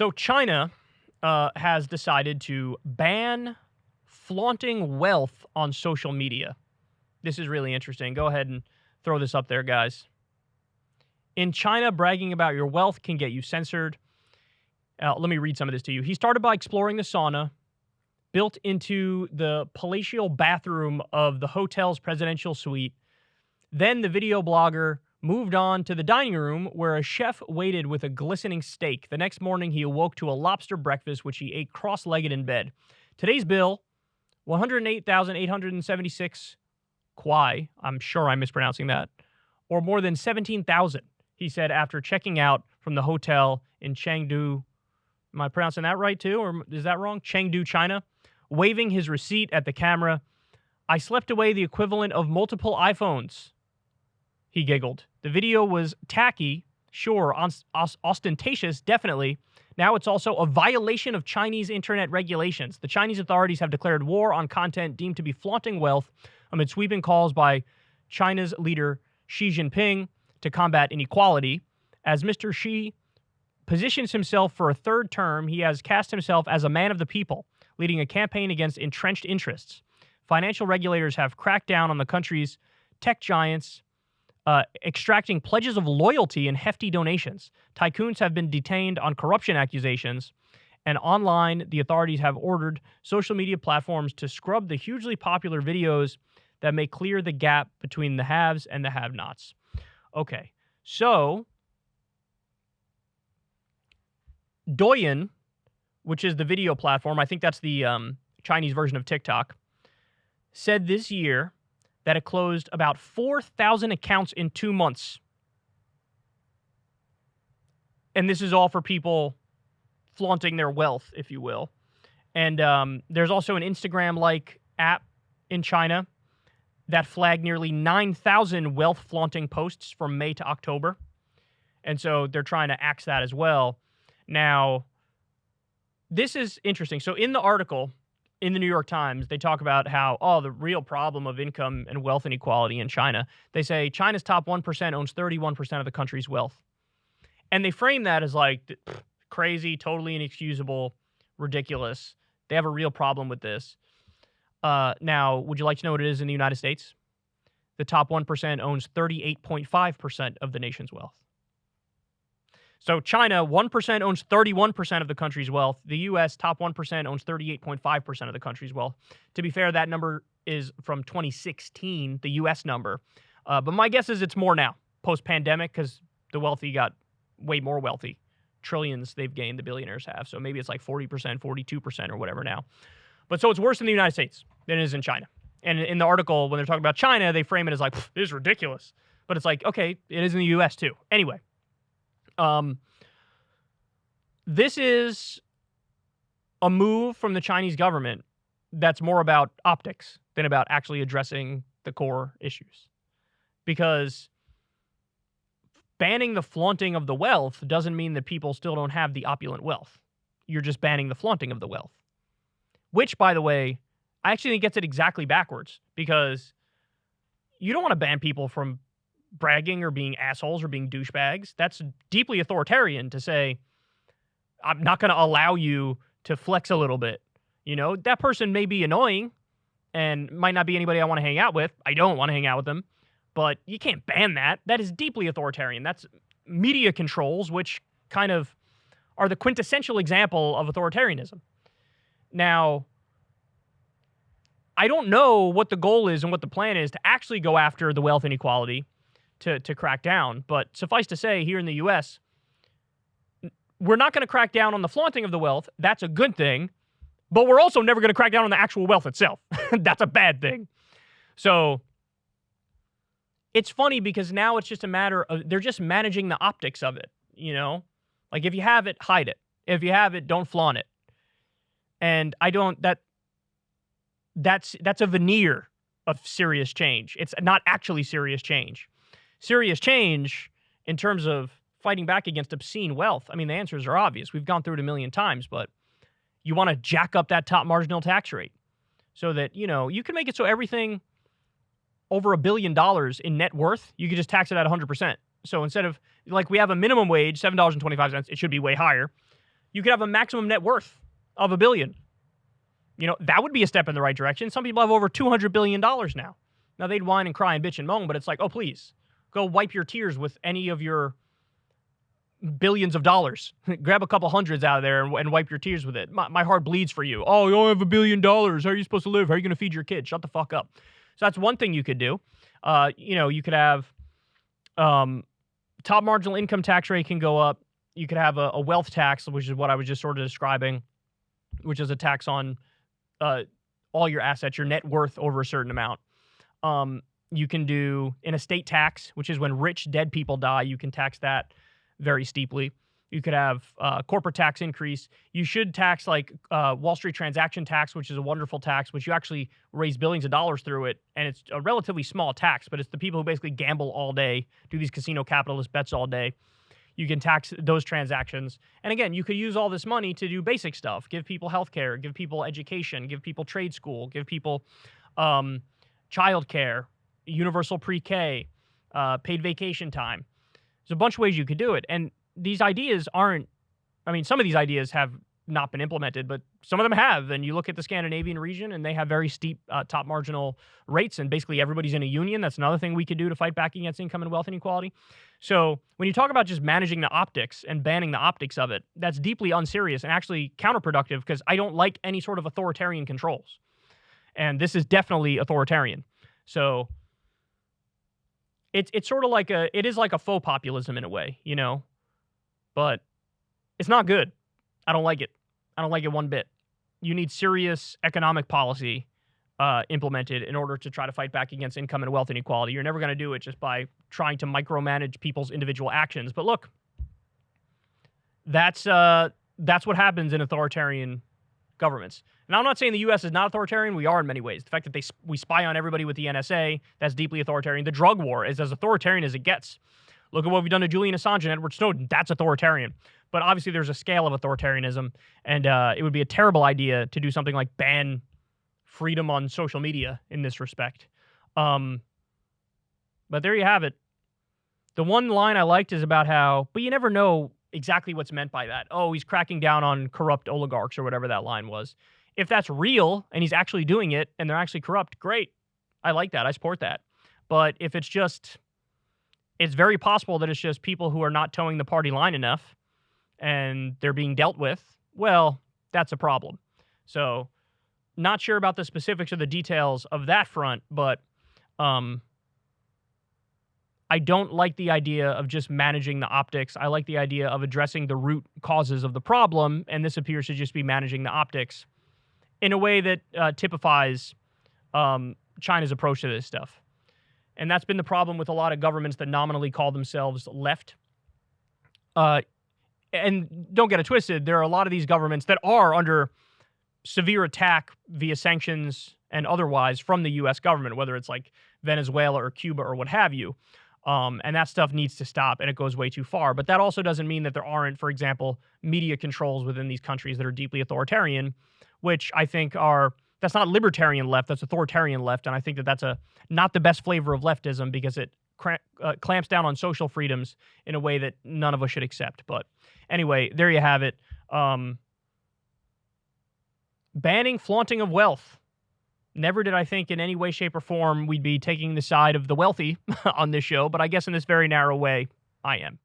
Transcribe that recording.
So China has decided to ban flaunting wealth on social media. This is really interesting. Go ahead and throw this up there, guys. In China, bragging about your wealth can get you censored. Let me read some of this to you. He started by exploring the sauna built into the palatial bathroom of the hotel's presidential suite. Then the video blogger moved on to the dining room where a chef waited with a glistening steak. The next morning, he awoke to a lobster breakfast, which he ate cross-legged in bed. Today's bill, 108,876 kwai. I'm sure I'm mispronouncing that. Or more than 17,000, he said after checking out from the hotel in Chengdu. Am I pronouncing that right too, or is that wrong? Chengdu, China. Waving his receipt at the camera. I slept away the equivalent of multiple iPhones, he giggled. The video was tacky, sure, ostentatious, definitely. Now it's also a violation of Chinese internet regulations. The Chinese authorities have declared war on content deemed to be flaunting wealth amid sweeping calls by China's leader Xi Jinping to combat inequality. As Mr. Xi positions himself for a third term, he has cast himself as a man of the people, leading a campaign against entrenched interests. Financial regulators have cracked down on the country's tech giants, extracting pledges of loyalty and hefty donations. Tycoons have been detained on corruption accusations, and online, the authorities have ordered social media platforms to scrub the hugely popular videos that may clear the gap between the haves and the have-nots. Okay, so Douyin, which is the video platform, I think that's the Chinese version of TikTok, said this year that it closed about 4,000 accounts in 2 months. And this is all for people flaunting their wealth, if you will. And there's also an Instagram-like app in China that flagged nearly 9,000 wealth-flaunting posts from May to October. And so they're trying to axe that as well. Now, this is interesting. So in the article in the New York Times, they talk about how, the real problem of income and wealth inequality in China. They say China's top 1% owns 31% of the country's wealth. And they frame that as like crazy, totally inexcusable, ridiculous. They have a real problem with this. Now, would you like to know what it is in the United States? The top 1% owns 38.5% of the nation's wealth. So China, 1% owns 31% of the country's wealth. The U.S., top 1% owns 38.5% of the country's wealth. To be fair, that number is from 2016, the U.S. number. But my guess is it's more now, post-pandemic, because the wealthy got way more wealthy. Trillions they've gained, the billionaires have. So maybe it's like 40%, 42% or whatever now. But so it's worse in the United States than it is in China. And in the article, when they're talking about China, they frame it as like, this is ridiculous. But it's like, okay, it is in the U.S. too. Anyway. This is a move from the Chinese government that's more about optics than about actually addressing the core issues. Because banning the flaunting of the wealth doesn't mean that people still don't have the opulent wealth. You're just banning the flaunting of the wealth. Which, by the way, I actually think gets it exactly backwards. Because you don't want to ban people from bragging or being assholes or being douchebags. That's deeply authoritarian to say, I'm not going to allow you to flex a little bit. You know, that person may be annoying and might not be anybody I want to hang out with. I don't want to hang out with them, but you can't ban that. That is deeply authoritarian. That's media controls, which kind of are the quintessential example of authoritarianism. Now, I don't know what the goal is and what the plan is to actually go after the wealth inequality to crack down. But suffice to say, here in the U.S., we're not going to crack down on the flaunting of the wealth. That's a good thing. But we're also never going to crack down on the actual wealth itself. That's a bad thing. So it's funny because now it's just a matter of, they're just managing the optics of it, you know? Like if you have it, hide it. If you have it, don't flaunt it. And that's a veneer of serious change. It's not actually serious change. Serious change in terms of fighting back against obscene wealth. I mean, the answers are obvious. We've gone through it a million times, but you want to jack up that top marginal tax rate so that, you know, you can make it so everything over $1 billion in net worth, you could just tax it at 100%. So instead of, like, we have a minimum wage, $7.25, it should be way higher. You could have a maximum net worth of $1 billion. You know, that would be a step in the right direction. Some people have over $200 billion now. Now, they'd whine and cry and bitch and moan, but it's like, oh, please, go wipe your tears with any of your billions of dollars. Grab a couple hundreds out of there and wipe your tears with it. My heart bleeds for you. Oh, you only have $1 billion. How are you supposed to live? How are you going to feed your kids? Shut the fuck up. So that's one thing you could do. You know, you could have top marginal income tax rate can go up. You could have a wealth tax, which is what I was just sort of describing, which is a tax on all your assets, your net worth over a certain amount. You can do an estate tax, which is when rich dead people die. You can tax that very steeply. You could have corporate tax increase. You should tax like Wall Street transaction tax, which is a wonderful tax, which you actually raise billions of dollars through it. And it's a relatively small tax, but it's the people who basically gamble all day, do these casino capitalist bets all day. You can tax those transactions. And again, you could use all this money to do basic stuff. Give people healthcare, give people education, give people trade school, give people childcare, universal pre-K, paid vacation time. There's a bunch of ways you could do it. And these ideas aren't, I mean, some of these ideas have not been implemented, but some of them have. And you look at the Scandinavian region and they have very steep top marginal rates, and basically everybody's in a union. That's another thing we could do to fight back against income and wealth inequality. So when you talk about just managing the optics and banning the optics of it, that's deeply unserious and actually counterproductive, because I don't like any sort of authoritarian controls. And this is definitely authoritarian. So it's sort of like it is like a faux populism in a way, you know, but it's not good. I don't like it. I don't like it one bit. You need serious economic policy implemented in order to try to fight back against income and wealth inequality. You're never going to do it just by trying to micromanage people's individual actions. But look, that's what happens in authoritarian governments. And I'm not saying the U.S. is not authoritarian. We are in many ways. The fact that we spy on everybody with the NSA, that's deeply authoritarian. The drug war is as authoritarian as it gets. Look at what we've done to Julian Assange and Edward Snowden. That's authoritarian. But obviously there's a scale of authoritarianism, and it would be a terrible idea to do something like ban freedom on social media in this respect. But there you have it. The one line I liked is about how, but you never know exactly what's meant by that. Oh, he's cracking down on corrupt oligarchs or whatever that line was. If that's real and he's actually doing it and they're actually corrupt, great. I like that. I support that. But if it's just, it's very possible that it's just people who are not towing the party line enough and they're being dealt with, well, that's a problem. So not sure about the specifics or the details of that front, but I don't like the idea of just managing the optics. I like the idea of addressing the root causes of the problem, and this appears to just be managing the optics in a way that typifies China's approach to this stuff. And that's been the problem with a lot of governments that nominally call themselves left. And don't get it twisted, there are a lot of these governments that are under severe attack via sanctions and otherwise from the U.S. government, whether it's like Venezuela or Cuba or what have you. And that stuff needs to stop, and it goes way too far. But that also doesn't mean that there aren't, for example, media controls within these countries that are deeply authoritarian, which I think are, that's not libertarian left, that's authoritarian left. And I think that that's not the best flavor of leftism, because it clamps down on social freedoms in a way that none of us should accept. But anyway, there you have it. Banning flaunting of wealth. Never did I think in any way, shape, or form we'd be taking the side of the wealthy on this show, but I guess in this very narrow way, I am.